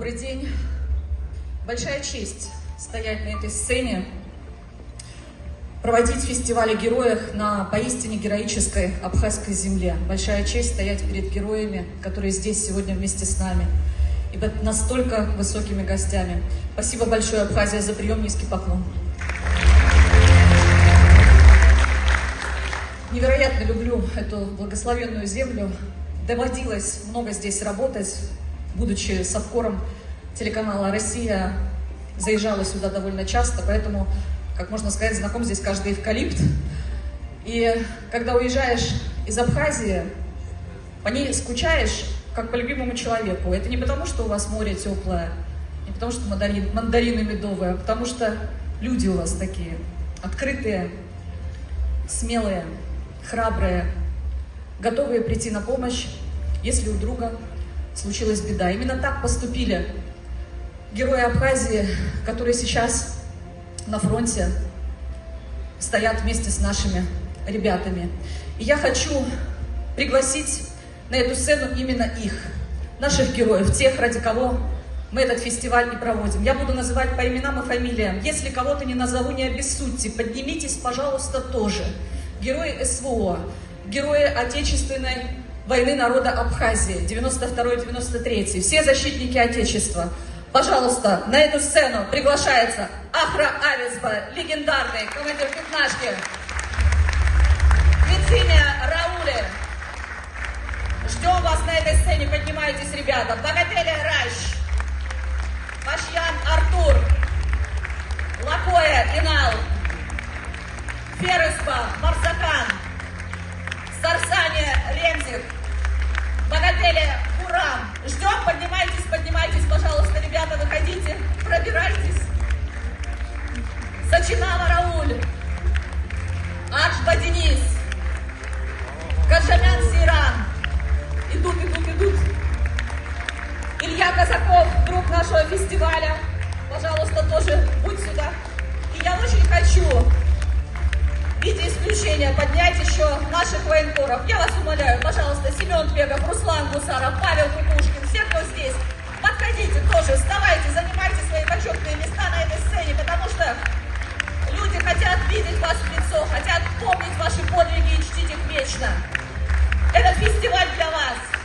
Добрый день. Большая честь стоять на этой сцене, проводить фестиваль о героях на поистине героической абхазской земле. Большая честь стоять перед героями, которые здесь сегодня вместе с нами, и под настолько высокими гостями. Спасибо большое, Абхазия, за прием, низкий поклон. Невероятно люблю эту благословенную землю. Доводилось много здесь работать. Будучи совкором телеканала «Россия», заезжала сюда довольно часто, поэтому, как можно сказать, знаком здесь каждый эвкалипт. И когда уезжаешь из Абхазии, по ней скучаешь, как по любимому человеку. Это не потому, что у вас море теплое, не потому, что мандарины медовые, а потому что люди у вас такие открытые, смелые, храбрые, готовые прийти на помощь, если у друга случилась беда. Именно так поступили герои Абхазии, которые сейчас на фронте стоят вместе с нашими ребятами. И я хочу пригласить на эту сцену именно их, наших героев, тех, ради кого мы этот фестиваль и проводим. Я буду называть по именам и фамилиям. Если кого-то не назову, не обессудьте. Поднимитесь, пожалуйста, тоже. Герои СВО, герои Отечественной войны народа Абхазии, 92-93, все защитники Отечества. Пожалуйста, на эту сцену приглашается Ахра Авесба, легендарный командир пятнашки, Вициня Раули. Ждем вас на этой сцене, поднимайтесь, ребята. Богателя Раш, Пашьян Артур, Лакоя Инал, Фересба Марсакан, Сарсания Ремзик, Богателя Бурам. Ждем, поднимайтесь, поднимайтесь, пожалуйста, ребята, выходите, пробирайтесь. Сачинава Рауль, Аджба Денис, Кашамян Сиран. Идут. Илья Казаков, друг нашего фестиваля. Пожалуйста, тоже будь сюда. И я очень хочу в виде исключения поднять еще наших военкоров. Я вас умоляю, пожалуйста, Семен Твегов, Руслан Гусаров, Павел Кукушкин, все, кто здесь, подходите тоже, вставайте, занимайте свои почетные места на этой сцене, потому что люди хотят видеть вас в лицо, хотят помнить ваши подвиги и чтить их вечно. Этот фестиваль для вас.